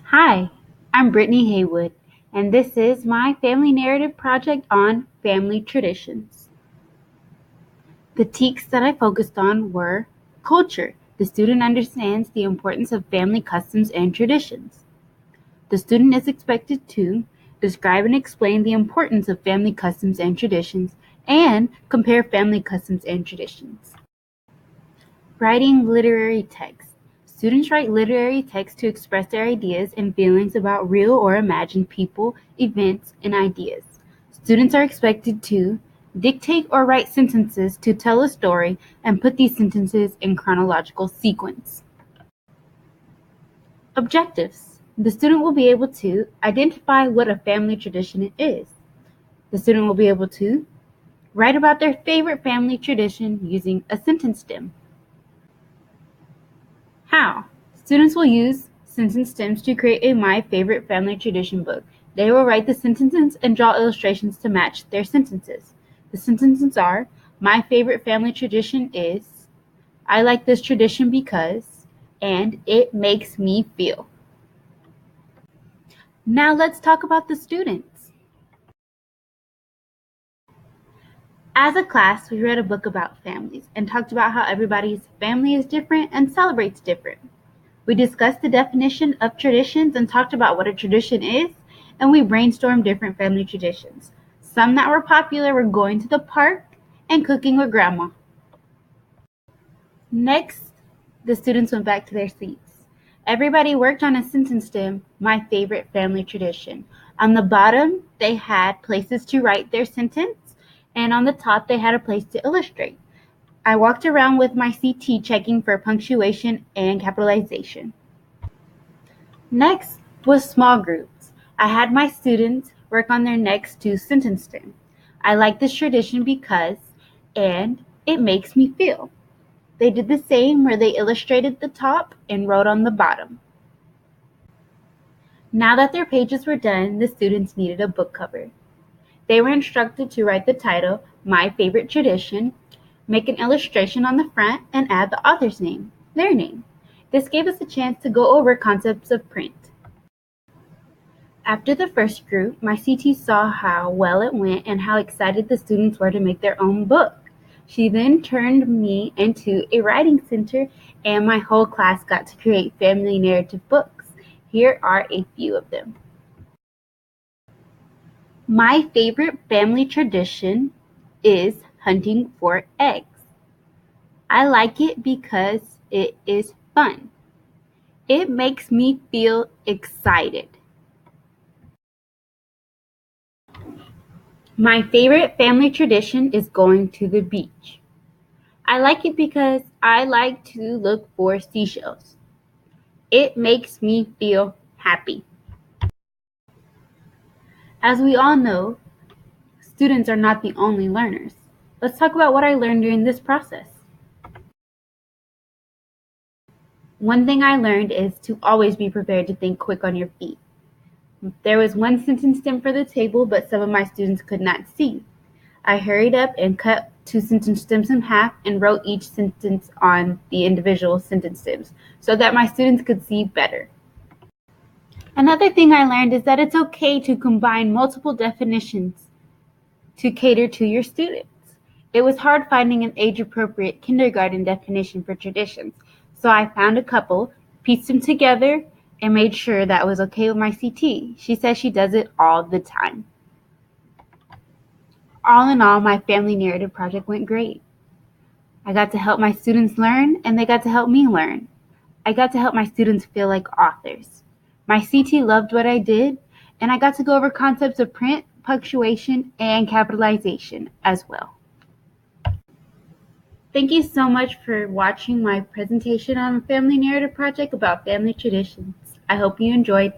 Hi, I'm Brittany Haywood, and this is my family narrative project on family traditions. The teaks that I focused on were culture. The student understands the importance of family customs and traditions. The student is expected to describe and explain the importance of family customs and traditions and compare family customs and traditions. Writing literary text. Students write literary text to express their ideas and feelings about real or imagined people, events, and ideas. Students are expected to dictate or write sentences to tell a story and put these sentences in chronological sequence. Objectives. The student will be able to identify what a family tradition is. The student will be able to write about their favorite family tradition using a sentence stem. How? Students will use sentence stems to create a My Favorite Family Tradition book. They will write the sentences and draw illustrations to match their sentences. The sentences are, my favorite family tradition is, I like this tradition because, and it makes me feel. Now let's talk about the students. As a class, we read a book about families and talked about how everybody's family is different and celebrates different. We discussed the definition of traditions and talked about what a tradition is, and we brainstormed different family traditions. Some that were popular were going to the park and cooking with grandma. Next, the students went back to their seats. Everybody worked on a sentence stem, my favorite family tradition. On the bottom, they had places to write their sentence, and on the top, they had a place to illustrate. I walked around with my CT checking for punctuation and capitalization. Next was small groups. I had my students work on their next two sentence stem. I like this tradition because, and it makes me feel. They did the same where they illustrated the top and wrote on the bottom. Now that their pages were done, the students needed a book cover. They were instructed to write the title, My Favorite Tradition, make an illustration on the front, and add the author's name, their name. This gave us a chance to go over concepts of print. After the first group, my CT saw how well it went and how excited the students were to make their own book. She then turned me into a writing center, and my whole class got to create family narrative books. Here are a few of them. My favorite family tradition is hunting for eggs. I like it because it is fun. It makes me feel excited. My favorite family tradition is going to the beach. I like it because I like to look for seashells. It makes me feel happy. As we all know, students are not the only learners. Let's talk about what I learned during this process. One thing I learned is to always be prepared to think quick on your feet. There was one sentence stem for the table, but some of my students could not see. I hurried up and cut two sentence stems in half and wrote each sentence on the individual sentence stems so that my students could see better. Another thing I learned is that it's okay to combine multiple definitions to cater to your students. It was hard finding an age-appropriate kindergarten definition for traditions, so I found a couple, pieced them together, and made sure that was okay with my CT. She says she does it all the time. All in all, my family narrative project went great. I got to help my students learn, and they got to help me learn. I got to help my students feel like authors. My CT loved what I did, and I got to go over concepts of print, punctuation, and capitalization as well. Thank you so much for watching my presentation on a family narrative project about family traditions. I hope you enjoyed.